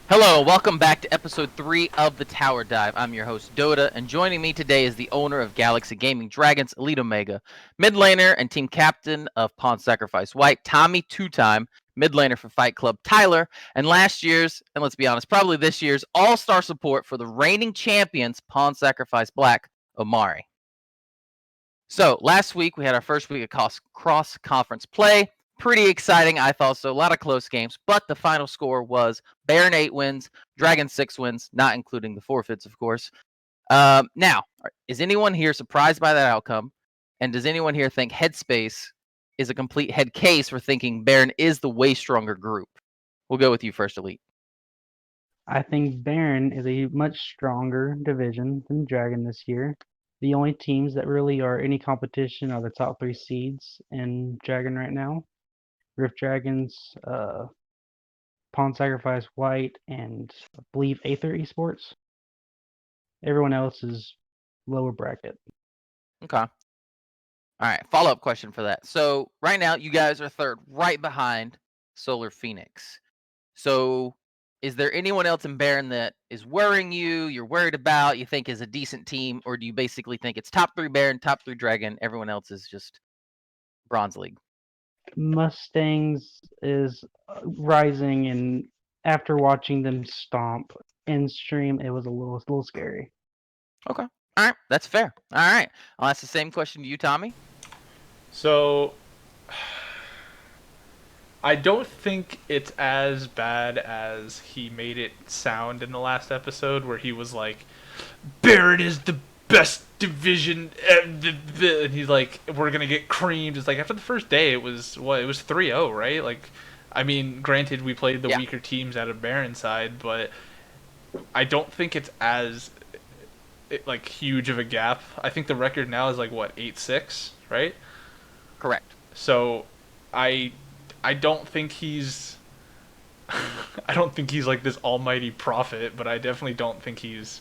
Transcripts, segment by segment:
Hello, welcome back to episode 3 of the Tower Dive. I'm your host, Dota, and joining me today is the owner of Galaxy Gaming Dragons, EliteOmega, mid laner and team captain of Pawn Sacrifice White, Tommy Two-Time, mid laner for Fight Club, Tyler, and last year's, and let's be honest, probably this year's all-star support for the reigning champions, Pawn Sacrifice Black, Omari. So, last week we had our first week of cross-conference play. Pretty exciting, I thought so. A lot of close games, but the final score was Baron 8 wins, Dragon 6 wins, not including the forfeits, of course. Now, is anyone here surprised by that outcome? And does anyone here think Headspace is a complete head case for thinking Baron is the way stronger group? We'll go with you first, Elite. I think Baron is a much stronger division than Dragon this year. The only teams that really are any competition are the top three seeds in Dragon right now. Rift Dragons, Pawn Sacrifice White, and I believe Aether Esports. Everyone else is lower bracket. Okay. All right, follow-up question for that. So right now, you guys are third, right behind Solar Phoenix. So is there anyone else in Baron that is worrying you, you're worried about, you think is a decent team, or do you basically think it's top 3 Baron, top 3 Dragon, everyone else is just Bronze League? Mustangs is rising, and after watching them stomp in stream, it was a little scary. Okay. All right, that's fair. All right. I'll ask the same question to you, Tommy. So, I don't think it's as bad as he made it sound in the last episode, where he was like, Barrett is the best division, and he's like, we're gonna get creamed. It's like, after the first day, it was 3-0, right? Like, I mean, granted, we played the Yeah. weaker teams out of Baron's side, but I don't think it's as like huge of a gap. I think the record now is like what, 8-6, right? Correct. So I I don't think he's I don't think he's like this almighty prophet, but I definitely don't think he's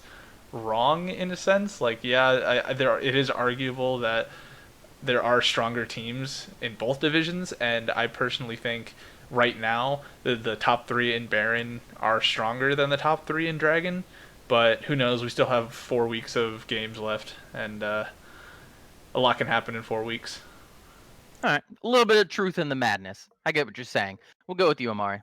wrong in a sense. Like, yeah, it is arguable that there are stronger teams in both divisions, and I personally think right now the top three in Baron are stronger than the top three in Dragon. But who knows? We still have 4 weeks of games left, and a lot can happen in 4 weeks. All right. A little bit of truth in the madness. I get what you're saying. We'll go with you, Amari.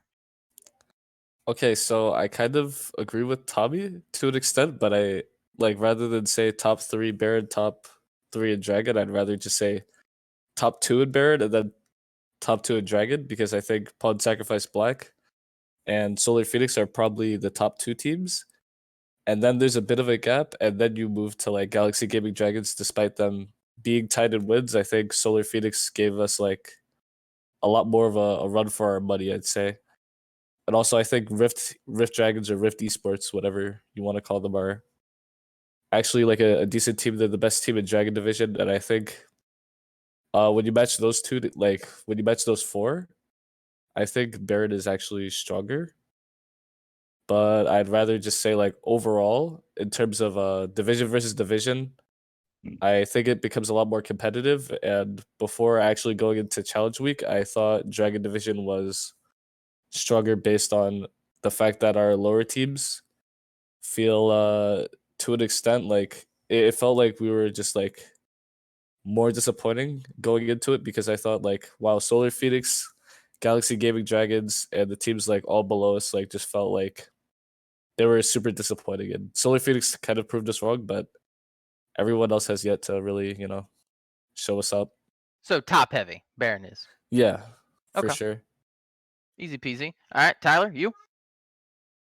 Okay, so I kind of agree with Tommy to an extent, but I like rather than say top 3 Baron, top 3 in Dragon, I'd rather just say top 2 in Baron and then top 2 in Dragon because I think Pawn Sacrifice Black and Solar Phoenix are probably the top 2 teams. And then there's a bit of a gap, and then you move to like Galaxy Gaming Dragons, despite them being tied in wins. I think Solar Phoenix gave us like a lot more of a run for our money, I'd say. And also, I think Rift Dragons or Rift Esports, whatever you want to call them, are actually like a decent team. They're the best team in Dragon Division, and I think when you match those two, like when you match those four, I think Baron is actually stronger. But I'd rather just say like overall, in terms of division versus division, I think it becomes a lot more competitive. And before actually going into Challenge Week, I thought Dragon Division was stronger based on the fact that our lower teams feel to an extent like it felt like we were just like more disappointing going into it because I thought like wow, Solar Phoenix, Galaxy Gaming Dragons, and the teams like all below us like just felt like they were super disappointing, and Solar Phoenix kind of proved us wrong, but everyone else has yet to really, show us up. So top heavy, Baron is. Yeah, for Okay. sure. Easy peasy. All right, Tyler, you?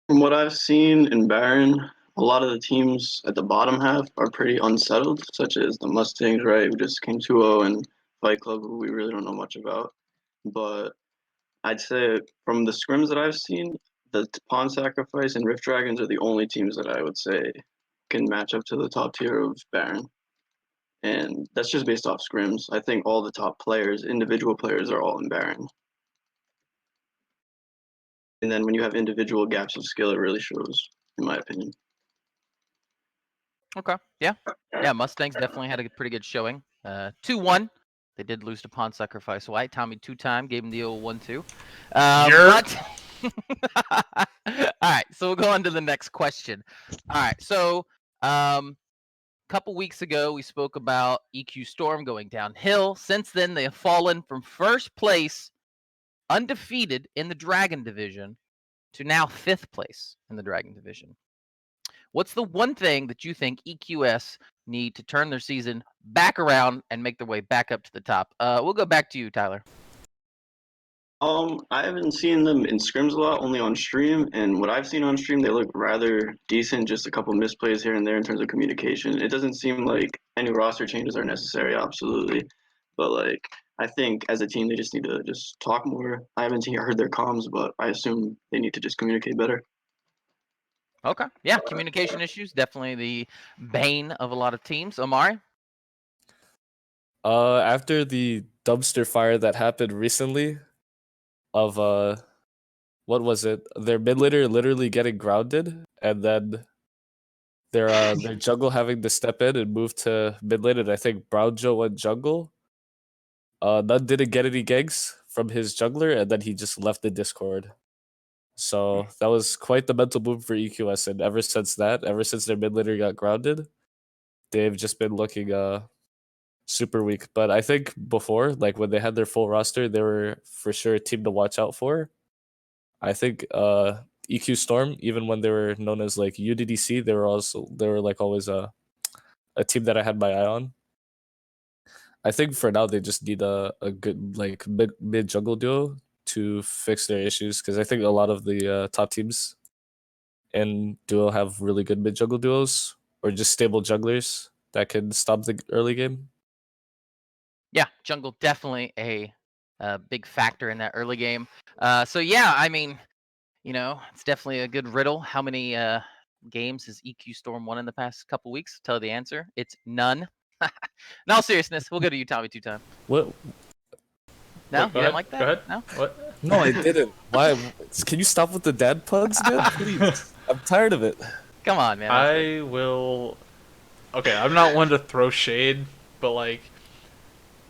From what I've seen in Baron, a lot of the teams at the bottom half are pretty unsettled, such as the Mustangs, right, who just came 2-0, and Fight Club, who we really don't know much about. But I'd say from the scrims that I've seen, the Pawn Sacrifice and Rift Dragons are the only teams that I would say can match up to the top tier of Baron. And that's just based off scrims. I think all the top players, individual players, are all in Baron. And then when you have individual gaps of skill, it really shows, in my opinion. Okay. Yeah. Yeah, Mustangs definitely had a pretty good showing. 2-1. They did lose to Pawn Sacrifice White. Tommy Two-Time gave him the old 1-2. Yerp. But All right, so we'll go on to the next question. All right, so couple weeks ago we spoke about EQ Storm going downhill. Since then, they have fallen from first place, undefeated in the Dragon Division, to now 5th place in the Dragon Division. What's the one thing that you think EQS need to turn their season back around and make their way back up to the top? We'll go back to you, Tyler. I haven't seen them in scrims a lot, only on stream, and what I've seen on stream, they look rather decent, just a couple misplays here and there in terms of communication. It doesn't seem like any roster changes are necessary, absolutely, but like, I think as a team, they just need to just talk more. I haven't heard their comms, but I assume they need to just communicate better. Okay. Yeah, communication issues, definitely the bane of a lot of teams. Omari? After the dumpster fire that happened recently of what was it? Their mid laner literally getting grounded, and then their jungle having to step in and move to mid lane, and I think Brown Joe went jungle. None didn't get any ganks from his jungler, and then he just left the Discord. So that was quite the mental move for EQS, and ever since their mid laner got grounded, they've just been looking super weak. But I think before, like when they had their full roster, they were for sure a team to watch out for. I think EQ Storm, even when they were known as like UDDC, they were like always a team that I had my eye on. I think for now they just need a good like mid jungle duo to fix their issues, because I think a lot of the top teams in duo have really good mid jungle duos or just stable junglers that can stop the early game. Yeah, jungle definitely a big factor in that early game. So yeah, I mean, it's definitely a good riddle. How many games has EQ Storm won in the past couple weeks? Tell the answer. It's none. In all seriousness, we'll go to you, Tommy, 2-time. What? No, Go you ahead. didn't like that? Go ahead. No. What? No, I didn't. Why? Can you stop with the dad puns, man? Please. I'm tired of it. Come on, man. I will. Okay, I'm not one to throw shade, but like,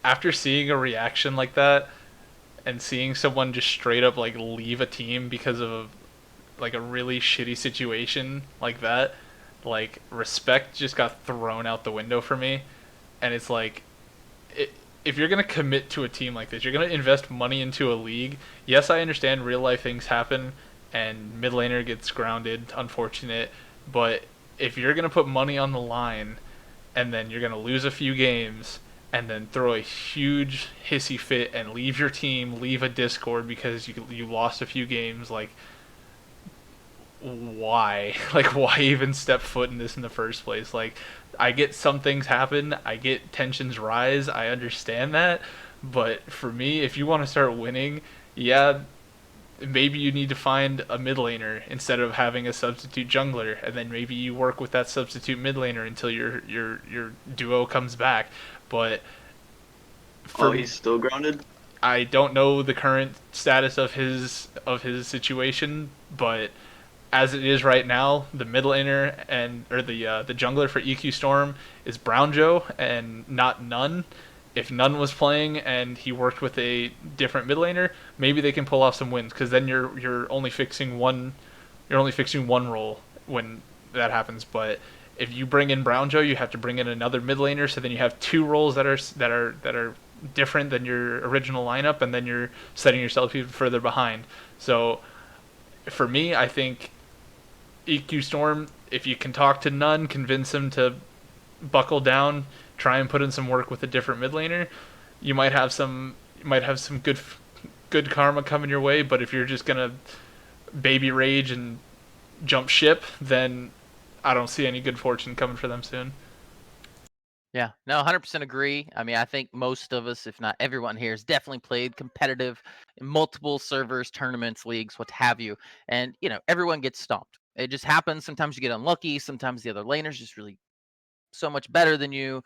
after seeing a reaction like that, and seeing someone just straight up like leave a team because of like a really shitty situation like that, like respect just got thrown out the window for me. And it's like, if you're gonna commit to a team like this, you're gonna invest money into a league. Yes, I understand real life things happen, and mid laner gets grounded, unfortunate. But if you're gonna put money on the line, and then you're gonna lose a few games, and then throw a huge hissy fit and leave your team, leave a Discord because you lost a few games, like, why? Like, why even step foot in this in the first place? Like, I get some things happen, I get tensions rise, I understand that, but for me, if you want to start winning, yeah, maybe you need to find a mid laner instead of having a substitute jungler, and then maybe you work with that substitute mid laner until your duo comes back. But He's still grounded? I don't know the current status of his situation, but as it is right now, the mid laner or the jungler for EQ Storm is Brown Joe and not None. If None was playing and he worked with a different mid laner, maybe they can pull off some wins, because then you're only fixing one role when that happens. But if you bring in Brown Joe, you have to bring in another mid laner, so then you have two roles that are different than your original lineup, and then you're setting yourself even further behind. So for me, I think EQ Storm, if you can talk to None, convince him to buckle down, try and put in some work with a different mid laner, you might have some good karma coming your way. But if you're just gonna baby rage and jump ship, then I don't see any good fortune coming for them soon. Yeah, no, 100% agree. I mean, I think most of us, if not everyone here, has definitely played competitive in multiple servers, tournaments, leagues, what have you. And, everyone gets stomped. It just happens. Sometimes you get unlucky. Sometimes the other laner's just really so much better than you.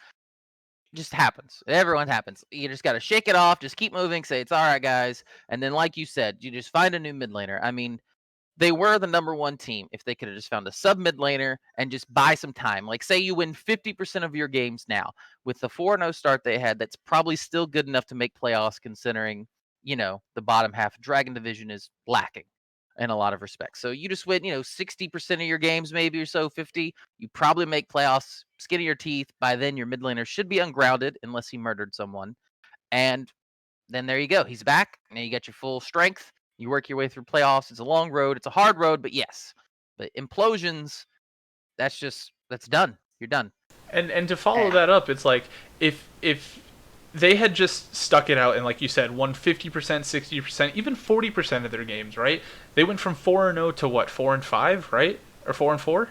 It just happens. Everyone happens. You just got to shake it off. Just keep moving. Say, it's all right, guys. And then, like you said, you just find a new mid laner. I mean, they were the number one team if they could have just found a sub mid laner and just buy some time. Like, say you win 50% of your games now with the 4-0 start they had, that's probably still good enough to make playoffs, considering, the bottom half Dragon Division is lacking. in a lot of respects. So you just win, 60% of your games, maybe or so, 50. You probably make playoffs, skin of your teeth. By then, your mid laner should be ungrounded unless he murdered someone. And then there you go. He's back. Now you got your full strength. You work your way through playoffs. It's a long road. It's a hard road, but yes. But implosions, that's done. You're done. And to follow that up, it's like if they had just stuck it out and, like you said, won 50%, 60%, even 40% of their games, right? They went from 4-0 to what, 4-5, right? Or 4-4?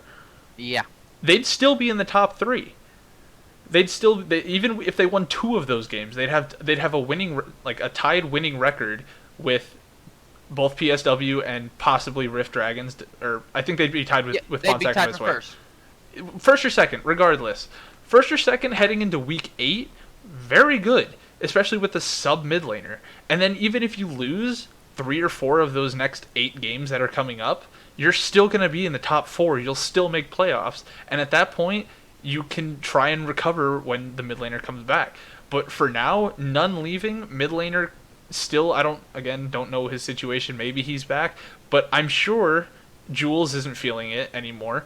Yeah. They'd still be in the top 3. Even if they won 2 of those games, they'd have a tied winning record with both PSW and possibly Rift Dragons, or I think they'd be tied with they'd be tied Sacrifice for Way. first. First or second, regardless. First or second heading into week 8, very good, especially with the sub mid laner. And then even if you lose 3 or 4 of those next 8 games that are coming up, you're still going to be in the top 4. You'll still make playoffs. And at that point, you can try and recover when the mid laner comes back. But for now, none leaving. Mid laner still, I don't know his situation. Maybe he's back. But I'm sure Jules isn't feeling it anymore.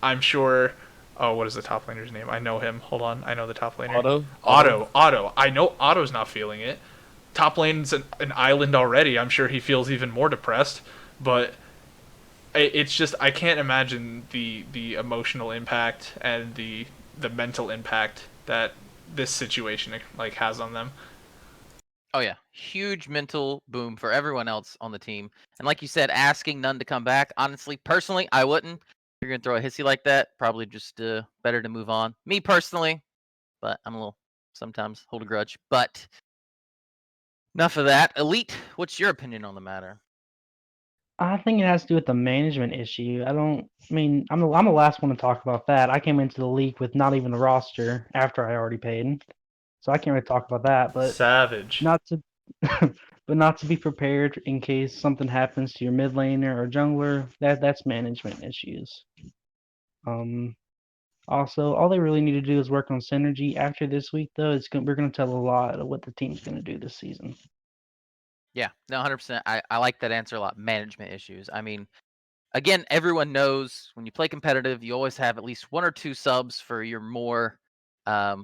I'm sure... Oh, what is the top laner's name? I know him. Hold on. I know the top laner. Otto. I know Otto's not feeling it. Top lane's an island already. I'm sure he feels even more depressed. But it's just, I can't imagine the emotional impact and the mental impact that this situation has on them. Oh yeah, huge mental boom for everyone else on the team. And like you said, asking none to come back. Honestly, personally, I wouldn't. If you're gonna throw a hissy like that, probably just better to move on. Me personally, but I'm a little sometimes hold a grudge. But enough of that. Elite, what's your opinion on the matter? I think it has to do with the management issue. I'm the last one to talk about that. I came into the league with not even the roster after I already paid, so I can't really talk about that. But Savage. not to, but not to be prepared in case something happens to your mid laner or jungler. That's management issues. Also, all they really need to do is work on synergy. After this week, though, we're going to tell a lot of what the team's going to do this season. Yeah, no, 100%. I like that answer a lot. Management issues. I mean, again, everyone knows when you play competitive, you always have at least 1 or 2 subs for your more, I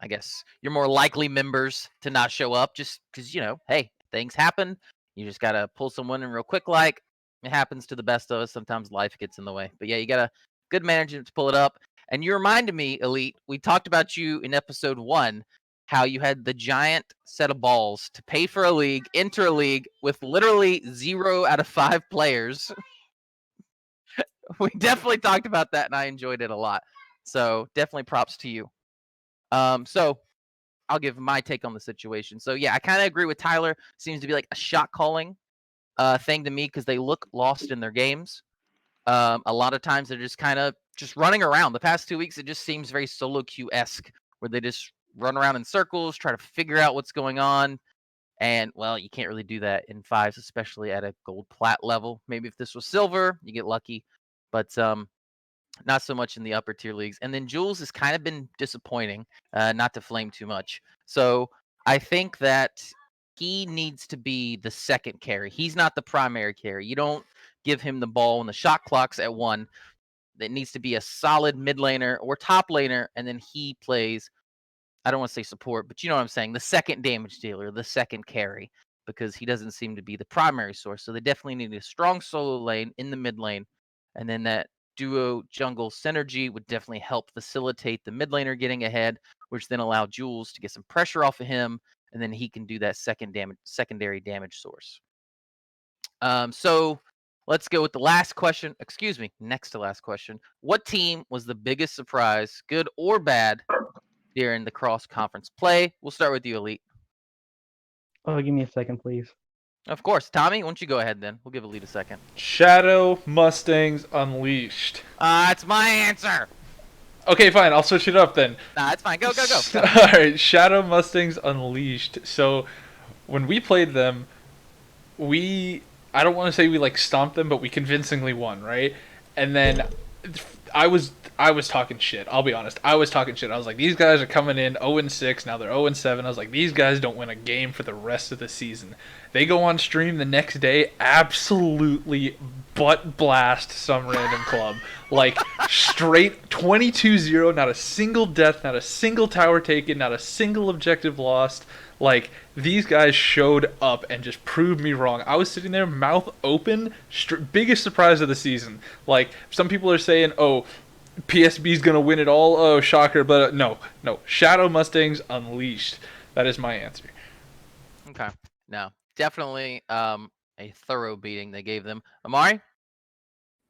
guess, your more likely members to not show up just because, hey, things happen. You just got to pull someone in real quick. Like it happens to the best of us. Sometimes life gets in the way. But yeah, you got a good management to pull it up. And you reminded me, Elite, we talked about you in episode 1, how you had the giant set of balls to pay for a league, enter a league with literally 0 out of 5 players. We definitely talked about that, and I enjoyed it a lot. So definitely props to you. So I'll give my take on the situation. So yeah, I kind of agree with Tyler. Seems to be like a shot calling thing to me because they look lost in their games. A lot of times they're just kind of just running around. The past 2 weeks, it just seems very solo queue-esque, where they just run around in circles, try to figure out what's going on. And, well, you can't really do that in 5s, especially at a gold plat level. Maybe if this was silver, you get lucky. But not so much in the upper tier leagues. And then Jules has kind of been disappointing, not to flame too much. So I think that he needs to be the second carry. He's not the primary carry. You don't give him the ball when the shot clock's at 1. It needs to be a solid mid laner or top laner, and then he plays, I don't want to say support, but you know what I'm saying, the second damage dealer, the second carry, because he doesn't seem to be the primary source. So they definitely need a strong solo lane in the mid lane, and then that duo jungle synergy would definitely help facilitate the mid laner getting ahead, which then allow Jules to get some pressure off of him, and then he can do that secondary damage source. So let's go with the last question. Excuse me, next to last question. What team was the biggest surprise, good or bad, during the cross-conference play? We'll start with you, Elite. Oh, give me a second, please. Of course. Tommy, why don't you go ahead then? We'll give Elite a second. Shadow Mustangs Unleashed. That's my answer. Okay, fine. I'll switch it up then. Nah, it's fine. Go. All right, Shadow Mustangs Unleashed. So when we played them, I don't want to say we stomped them, but we convincingly won, right? And then I was talking shit. I'll be honest. I was talking shit. I was like, these guys are coming in 0-6. Now they're 0-7. I was like, these guys don't win a game for the rest of the season. They go on stream the next day, absolutely butt blast some random club. Like, straight 22-0, not a single death, not a single tower taken, not a single objective lost. Like, these guys showed up and just proved me wrong. I was sitting there, mouth open, biggest surprise of the season. Like, some people are saying, oh, PSB's going to win it all. Oh, shocker. But no. Shadow Mustangs Unleashed. That is my answer. Okay. No, definitely a thorough beating they gave them. Omari?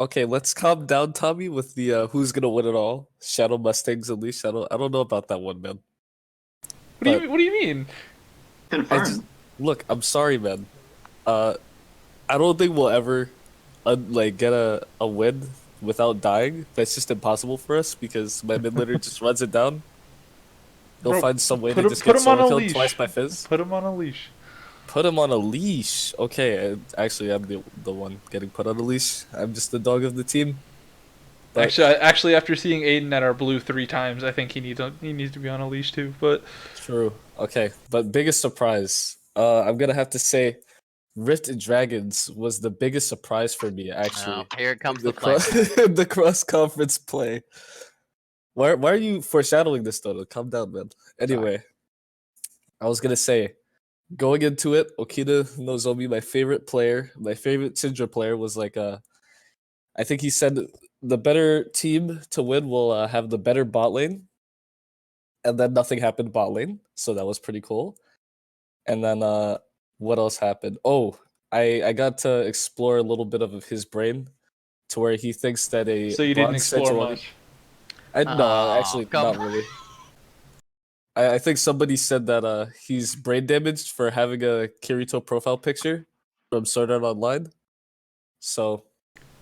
Okay, let's calm down, Tommy, with the who's gonna win it all. Shadow Mustangs Unleashed. I don't know about that one, man. What do you mean? Confirmed. Look, I'm sorry, man. I don't think we'll ever get a win without dying. That's just impossible for us because my mid laner just runs it down. He'll Bro, find some way to put him- just put get him on a solo killed leash. twice by Fizz. Put him on a leash. Put him on a leash. Okay, actually, I'm the one getting put on a leash. I'm just the dog of the team. But Actually, after seeing Aiden at our blue 3 times, I think he needs to be on a leash too. But true. Okay, but biggest surprise. I'm gonna have to say, Rift Dragons was the biggest surprise for me. Actually, Here it comes the the flame. the cross conference play. Why are you foreshadowing this, Dota? Calm down, man. Anyway, I was gonna say, going into it, Okita Nozomi, my favorite player, my favorite Syndra player, was like I think he said the better team to win will have the better bot lane, and then nothing happened bot lane, so that was pretty cool. And then what else happened? Oh, I got to explore a little bit of his brain, to where he thinks that a so you didn't bronze explore Sejuani- much. No, actually, come not really. I think somebody said that he's brain damaged for having a Kirito profile picture from Sword Art Online. So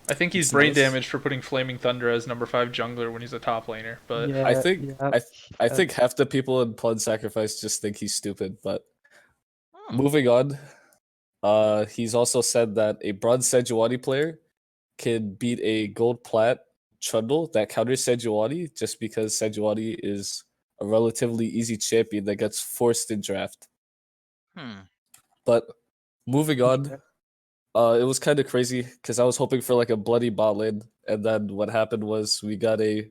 I think he's It's brain nice. damaged for putting Flaming Thunder as number 5 jungler when he's a top laner. But Yeah, I think yeah, I think half the people in Blood Sacrifice just think he's stupid. But Hmm. moving on, he's also said that a bronze Sejuani player can beat a gold plat Trundle that counters Sejuani just because Sejuani is a relatively easy champion that gets forced in draft. But moving on, it was kind of crazy because I was hoping for like a bloody bot lane, and then what happened was we got a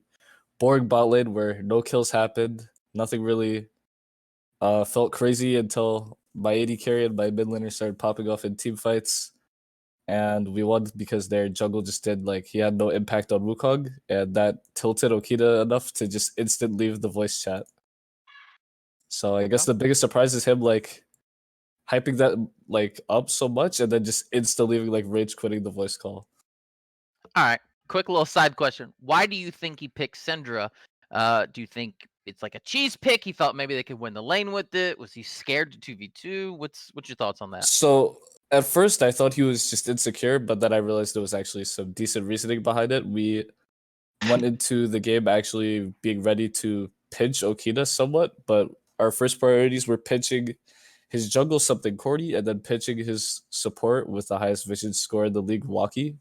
boring bot lane where no kills happened. Nothing really felt crazy until my AD carry and my mid laner started popping off in team fights, and we won because their jungle just did he had no impact on Wukong, and that tilted Okita enough to just instant leave the voice chat. So I guess the biggest surprise is him hyping that up so much and then just insta leaving rage quitting the voice call. All right. Quick little side question. Why do you think he picked Syndra? Do you think it's like a cheese pick? He thought maybe they could win the lane with it. Was he scared to 2v2? What's your thoughts on that? So at first I thought he was just insecure, but then I realized there was actually some decent reasoning behind it. We went into the game actually being ready to pinch Okita somewhat, but our first priorities were pinching his jungle something corny and then pitching his support with the highest vision score in the league, Waki.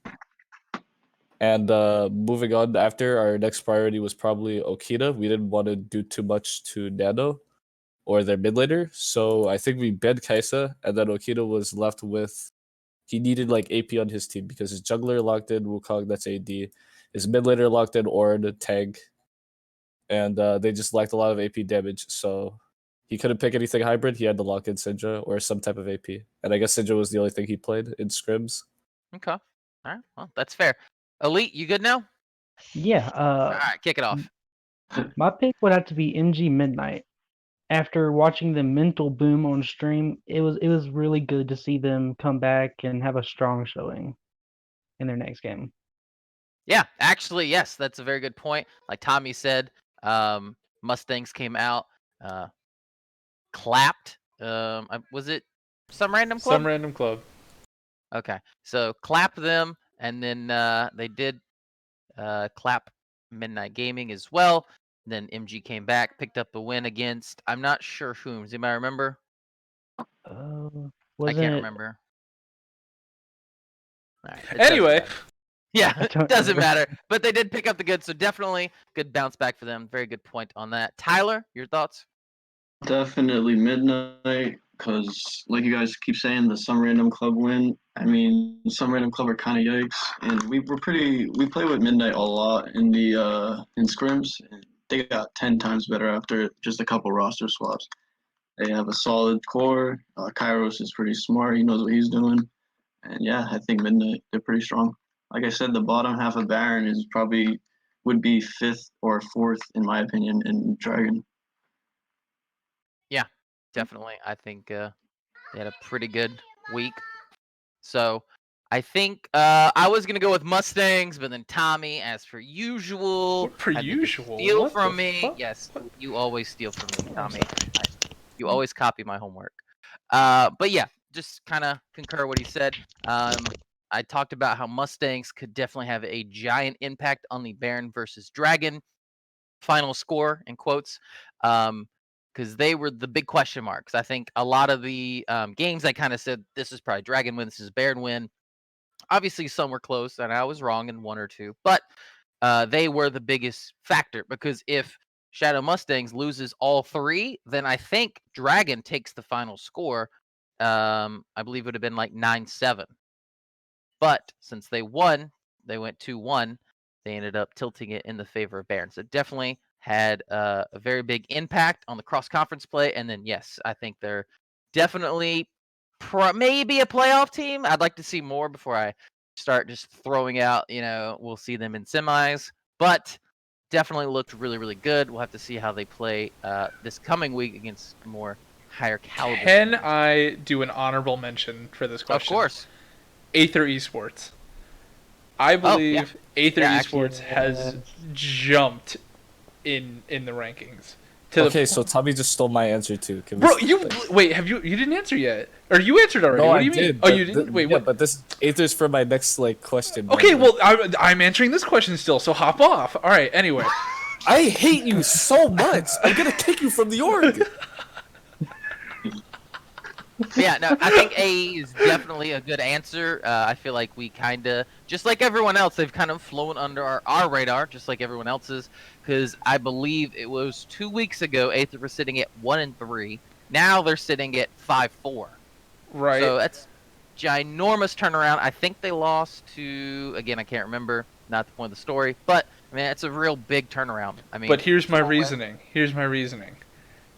And moving on after, our next priority was probably Okita. We didn't want to do too much to Nano or their mid laner, so I think we banned Kaisa, and then Okita was left with, he needed AP on his team because his jungler locked in Wukong, that's AD, his mid laner locked in Ord, tank, and they just lacked a lot of AP damage, so he couldn't pick anything hybrid. He had to lock in Syndra or some type of AP. And I guess Syndra was the only thing he played in scrims. Okay. All right. Well, that's fair. Elite, you good now? Yeah, All right, kick it off. my pick would have to be MG Midnight. After watching the mental boom on stream, it was really good to see them come back and have a strong showing in their next game. Yeah, actually, yes, that's a very good point. Like Tommy said, Mustangs came out, clapped. Was it some random club? some random club. Okay, so clap them, and then they did clap Midnight Gaming as well. Then MG came back, picked up the win against, I'm not sure whom. Does anybody remember? I Wasn't can't it? remember. All right, it doesn't Anyway, matter. Yeah, I don't doesn't remember. matter. But they did pick up the goods, so definitely good bounce back for them. Very good point on that. Tyler, your thoughts? Definitely midnight, because like you guys keep saying, the some random club win. I mean, some random club are kind of yikes, and we play with midnight a lot in the in scrims. And they got 10 times better after just a couple roster swaps. They have a solid core. Kairos is pretty smart. He knows what he's doing, and yeah, I think midnight they're pretty strong. Like I said, the bottom half of Baron is probably would be fifth or fourth in my opinion in Dragon. Yeah, definitely. I think they had a pretty good week. So I think I was gonna go with Mustangs, but then Tommy, as per usual, What per had to usual? steal What from the me. fuck? Yes, What? you always steal from me, I'm Tommy. sorry. You always copy my homework. But yeah, just kind of concur what he said. I talked about how Mustangs could definitely have a giant impact on the Baron versus Dragon final score in quotes, because they were the big question marks. I think a lot of the games I kind of said this is probably Dragon win, this is Baron win. Obviously, some were close, and I was wrong in one or two, but they were the biggest factor because if Shadow Mustangs loses all three, then I think Dragon takes the final score. I believe it would have been like 9-7. But since they won, they went 2-1. They ended up tilting it in the favor of Baron. So definitely had a very big impact on the cross conference play. And then yes, I think they're definitely maybe a playoff team. I'd like to see more before I start just throwing out. We'll see them in semis, but definitely looked really, really good. We'll have to see how they play this coming week against more higher caliber Can teams. I do an honorable mention for this question? Of course. Aether Esports. I Oh, yeah. believe Aether Yeah, Esports has Yes. jumped in the rankings. To Okay, the so Tommy just stole my answer too. Can we bro, wait. Have you didn't answer yet? Or you answered already? No, What I do you mean? did. Oh, but you didn't. Wait, yeah, what? but this Aether's for my next question. Okay, man. well, I'm answering this question still, so hop off. All right. Anyway, I hate you so much. I'm gonna kick you from the org. Yeah, no, I think A is definitely a good answer. I feel like we kind of, just like everyone else, they've kind of flown under our radar, just like everyone else's. Because I believe it was 2 weeks ago, Aether was sitting at 1-3. Now they're sitting at 5-4. right. So that's ginormous turnaround. I think they lost to, again, I can't remember, not the point of the story, but I mean it's a real big turnaround. I mean, But here's my 4 wins. reasoning. Here's my reasoning.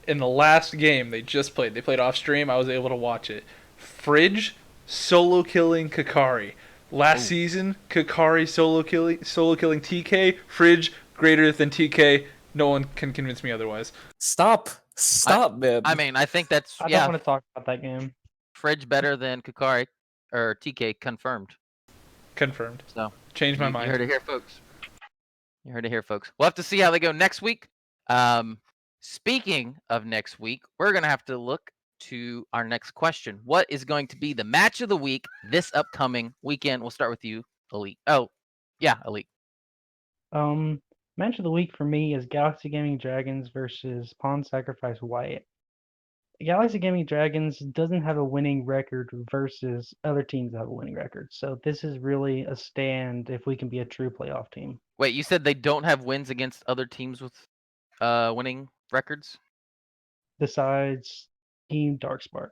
In the last game they played off stream. I was able to watch it. Fridge solo killing Kakari. Last Ooh. season, Kakari solo killing TK. Fridge greater than TK. No one can convince me otherwise. Stop, man. I mean, I think that's I don't want to talk about that game. Fridge better than Kakari or TK confirmed. Confirmed. So Change my you mind. heard it here, folks. You heard it here, folks. We'll have to see how they go next week. Speaking of next week, we're gonna have to look to our next question. What is going to be the match of the week this upcoming weekend? We'll start with you, Elite. Oh, yeah, Elite. Match of the week for me is Galaxy Gaming Dragons versus Pawn Sacrifice White. Galaxy Gaming Dragons doesn't have a winning record versus other teams that have a winning record. So this is really a stand if we can be a true playoff team. Wait, you said they don't have wins against other teams with winning records? Besides Team Darkspark.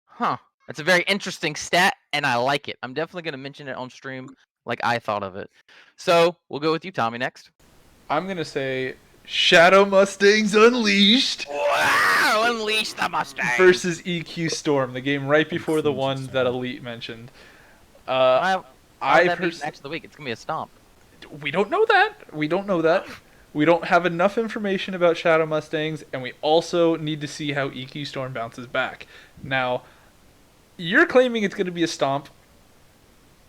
Huh. That's a very interesting stat, and I like it. I'm definitely going to mention it on stream like I thought of it. So we'll go with you, Tommy, next. I'm gonna say Shadow Mustangs Unleashed Wow! Unleash the Mustang! versus EQ Storm, the game right before the one that Elite mentioned. Why I that be pers- match of the week? It's going to be a stomp. We don't know that. We don't know that. We don't have enough information about Shadow Mustangs, and we also need to see how EQ Storm bounces back. Now, you're claiming it's going to be a stomp.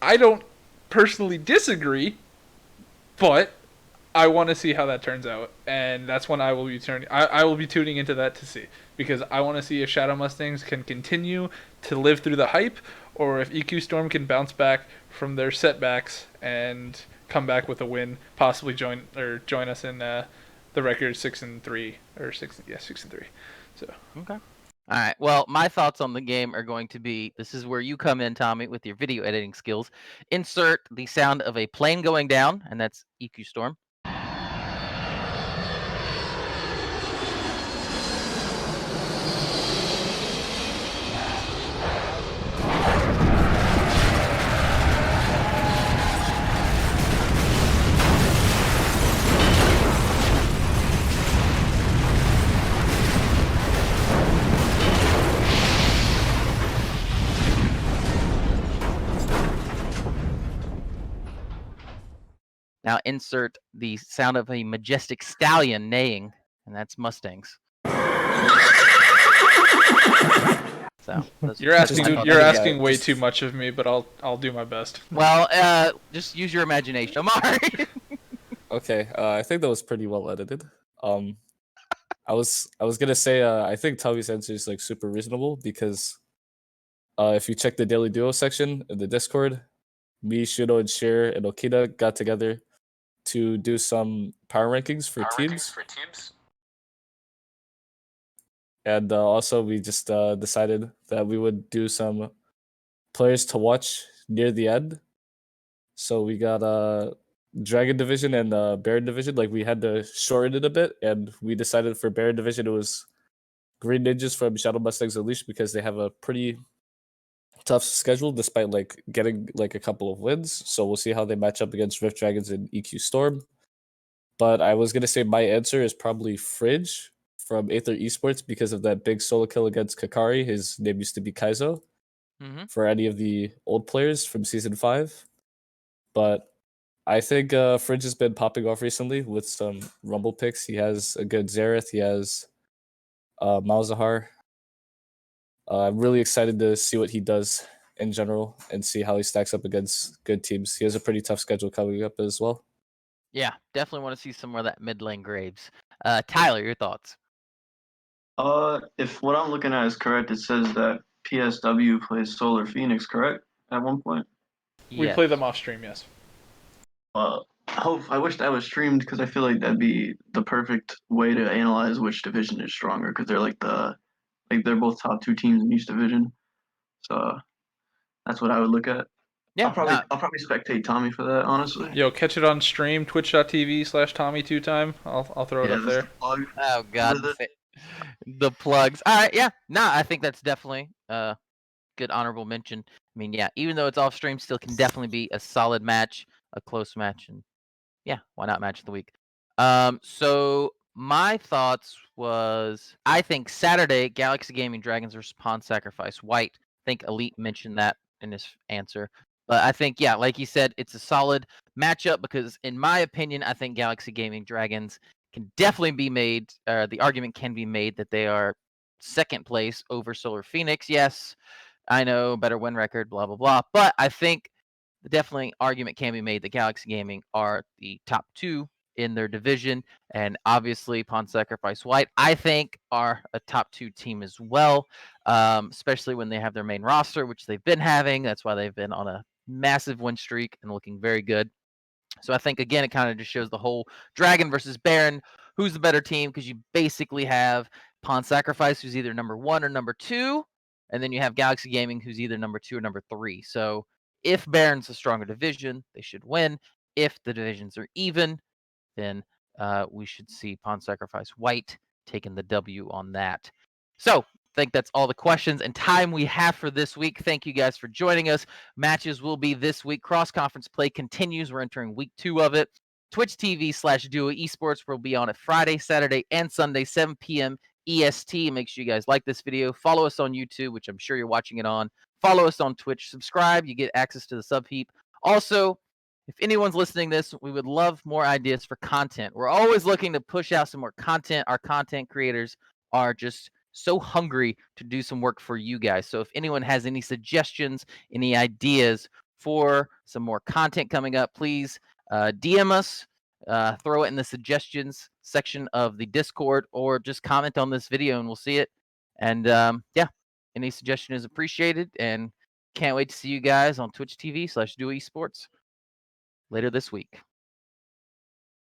I don't personally disagree, but I want to see how that turns out, and that's when I will be I will be tuning into that to see, because I want to see if Shadow Mustangs can continue to live through the hype, or if EQ Storm can bounce back from their setbacks and come back with a win, possibly join us in the record 6-3 or 6-3. So Okay. All right. Well, my thoughts on the game are going to be this is where you come in, Tommy, with your video editing skills. Insert the sound of a plane going down, and that's EQ Storm. Now insert the sound of a majestic stallion neighing, and that's Mustangs. So You're asking Just- you're yeah, asking way just- too much of me, but I'll do my best. well, just use your imagination, Omari. Okay, I think that was pretty well edited. I was gonna say I think Tommy's answer is like super reasonable because if you check the Daily Duo section in the Discord, me, Shuno, and Shir and Okita got together to do some power rankings for teams. And also we just decided that we would do some players to watch near the end. So we got Dragon Division and Baron Division. Like we had to shorten it a bit, and we decided for Baron Division it was Green Ninjas from Shadow Mustangs Unleashed because they have a pretty tough schedule despite like getting like a couple of wins. So we'll see how they match up against Rift Dragons and EQ Storm. But I was gonna say my answer is probably Fridge from Aether Esports because of that big solo kill against Kakari. His name used to be Kaizo for any of the old players from season 5. But I think Fridge has been popping off recently with some Rumble picks. He has a good Xerath. He has Malzahar. I'm really excited to see what he does in general and see how he stacks up against good teams. He has a pretty tough schedule coming up as well. Yeah, definitely want to see some more of that mid lane Graves. Tyler, your thoughts? If what I'm looking at is correct, it says that PSW plays Solar Phoenix, correct? At one point. We Yes. play them off stream, yes. I wish that was streamed because I feel like that'd be the perfect way to analyze which division is stronger because they're both top 2 teams in each division. So that's what I would look at. Yeah. I'll probably spectate Tommy for that, honestly. Yo, catch it on stream, twitch.tv/Tommy2time. I'll throw it up that's there. the plug. Oh God, With the plugs. All right, yeah, no, I think that's definitely good honorable mention. I mean, yeah, even though it's off stream, still can definitely be a solid match, a close match, and yeah, why not match of the week? So my thoughts was I think Saturday Galaxy Gaming Dragons versus Pawn Sacrifice White. I think Elite mentioned that in his answer. But I think, yeah, like you said, it's a solid matchup because, in my opinion, I think Galaxy Gaming Dragons can definitely be made. The argument can be made that they are second place over Solar Phoenix. Yes, I know, better win record, blah blah blah. But I think definitely argument can be made that Galaxy Gaming are the top 2 in their division, and obviously Pawn Sacrifice White, I think, are a top 2 team as well, especially when they have their main roster, which they've been having. That's why they've been on a massive win streak and looking very good. So I think, again, it kind of just shows the whole Dragon versus Baron, who's the better team, because you basically have Pawn Sacrifice, who's either number 1 or number 2, and then you have Galaxy Gaming, who's either number 2 or number 3. So if Baron's a stronger division, they should win. If the divisions are even, then we should see Pawn Sacrifice White taking the W on that. So I think that's all the questions and time we have for this week. Thank you guys for joining us. Matches will be this week. Cross-conference play continues. We're entering week 2 of it. Twitch TV/Duo Esports will be on it Friday, Saturday, and Sunday, 7 p.m. EST. Make sure you guys like this video. Follow us on YouTube, which I'm sure you're watching it on. Follow us on Twitch. Subscribe. You get access to the sub heap. Also, if anyone's listening to this, we would love more ideas for content. We're always looking to push out some more content. Our content creators are just so hungry to do some work for you guys. So if anyone has any suggestions, any ideas for some more content coming up, please DM us, throw it in the suggestions section of the Discord, or just comment on this video and we'll see it. And yeah, any suggestion is appreciated, and can't wait to see you guys on Twitch TV/Duo Esports later this week.